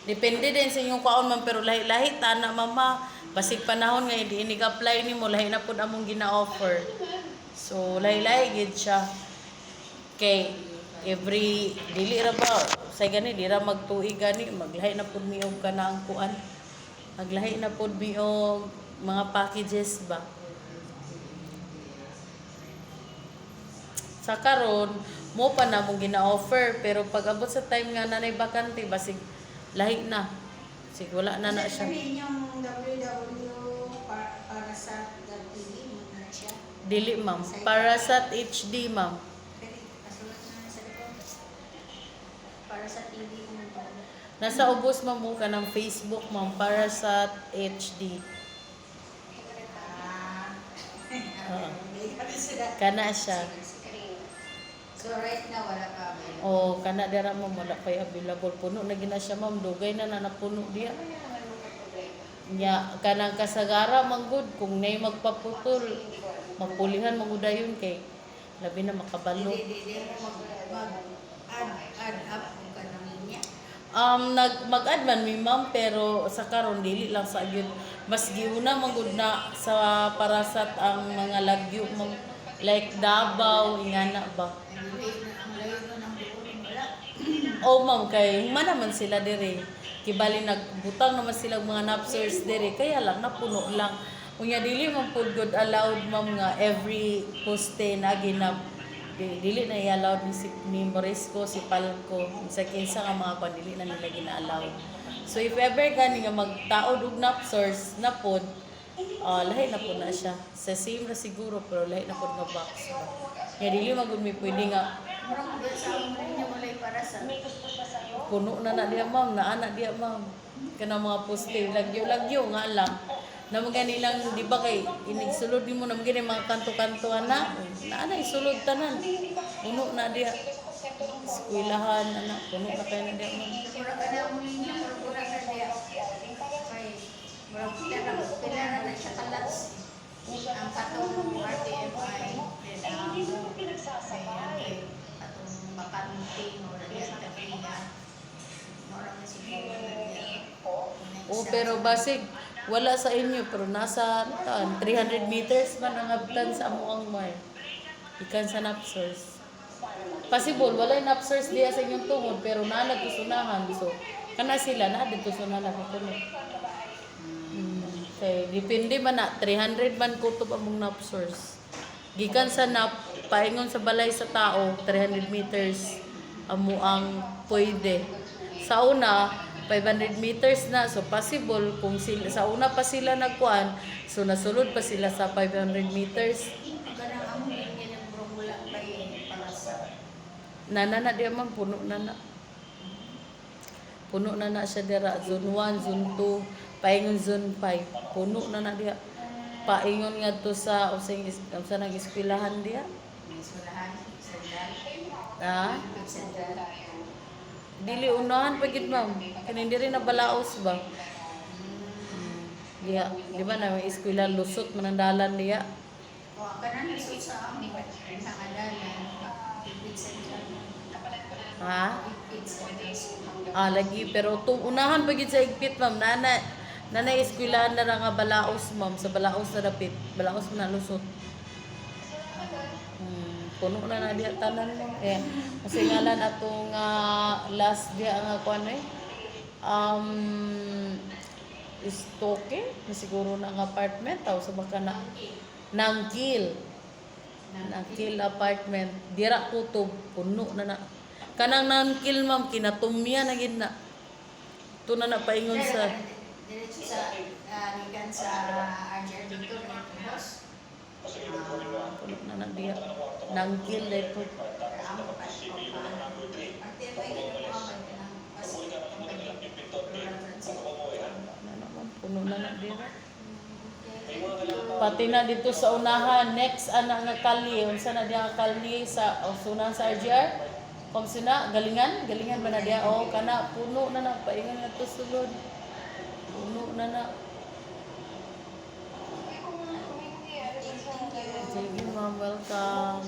Depende din sa inyong kaon man, pero lahi-lahi tana mama. Basig panahon nga hindi inig-apply nimo, lahi na pud among gina-offer. So lahi-lahi gid siya. Kay every dili ra ba say gani di ra magtuig gani maglahi na pud mi og kanang kuan. Maglahi na pud mi og mga packages ba. Sa karon mo pa na mong gina-offer, pero pag abot sa time nga nanay bakante basig lahi na. Sig wala na na siya. Yung para sa TV mo na siya. Dili ma'am. Parasat HD ma'am. Kasulat na sa likod. Para sa TV mo ba? Nasa ubos ma'am mo ka ng Facebook ma'am. Parasat HD. Kana siya. So right now wala ka available. O kana dira ma'am wala pay available, puno na gina siya ma'am, dugay na napuno diya. Nya kanang kasagara manggod kung nay magpaputol, mapulihan magudayon kay labi na makabalo. Hindi mo mag-add up kung kanang niya. Mag-add man mi ma'am, pero sa karon dili lang sa gyud. Mas giuna manggod na sa Parasat ang mga lagyo ma'am, like Davao ingana ba. Oh ma'am, kay naman sila dire. Kibali nagbutang naman sila mga napsers dire, kaya lang napuno lang. Unya dili man pud good allowed ma'am nga every poste na ginap. Dili na i-allowed ni Morisco, si Palco, sa kinsa nga mga pan dili na nila gina-allow. So if ever gani nga magtaod og napsers na pod, lahi na po na siya. Sa same na siguro, pero lahi na po nga box. Kaya dili magud mi pwede nga Murang sa amo niya walay para sa puno na diya ma'am, naana diya ma'am. Kana mga poste, lagyo nga lang. Na mga nilang, di ba kay, inigsulod mo na mga mga kanto-kanto na, naana isulod tanan. Puno na diya. Eskwelahan, puno na kayo na diya ma'am. murang ka na mo niya, murang na diya. Kay murang pila na siya kalats. Ang katong RTMI, katong makanting o na diya tapiya. Murang na siguro na diya. Pero basig, wala sa inyo, pero nasa 300 meters man ang abtan sa amuang may. Ikan sa napsers. Possible, wala yung napsers diya sa inyong tungod, pero nalagtusunahan. So, kana sila na, ditusunahan ako kuno. Okay, depende man na, 300 man kutob among napsers. Gikan sa nap, paingon sa balay sa tao, 300 meters amo ang pwede. Sa una, 500 meters na, so possible kung sila, sa una pa sila nagkuan, so nasulod pa sila sa 500 meters. Ganang amo niya ng bromula kay palasa. Nana na diya man, puno na na. Puno na na siya dira, zone 1, zone 2, paingon zone 5, puno na na diya. Paingon nga to sa sa nag-eskwelahan diya. Eskwelahan, sandal. Ha? Sandal. Dili unahan pa gid ma'am. Kani diri na balaos ba? Diya, di ba na may eskwela lusot manandalan diya. O kanan lisod sa amin sa adalan. Ipid sandal. Ha? Ipid sandal. Lagi pero unahan pa gid sa igpit ma'am. Nanay eskwelahan na ra nga balaos ma'am, sa balaos na dapit. Balaos na lusot. Puno na diya tanan mo. Kasi ngalan atong last diya nga kuan Stoke, na siguro na ang apartment taw sa baka na Nangkil apartment. Dira kutob, puno na. Kanang Nangkil ma'am kinatumya na gid na. To na paingon sa diretso sa gikan sa RJR dito na house. puno na diya. Nangkil dai po. Amo pa siya pa. Ate ay ginawa man kanang pas. Puno na dira. Pati na dito sa unahan, next ana nga kali, unsa na diya nga kali sa usunan sa RGR? Kung sina galingan man na diya kana puno na paingon nga to sulod. Puno na. Sige ma'am, welcome.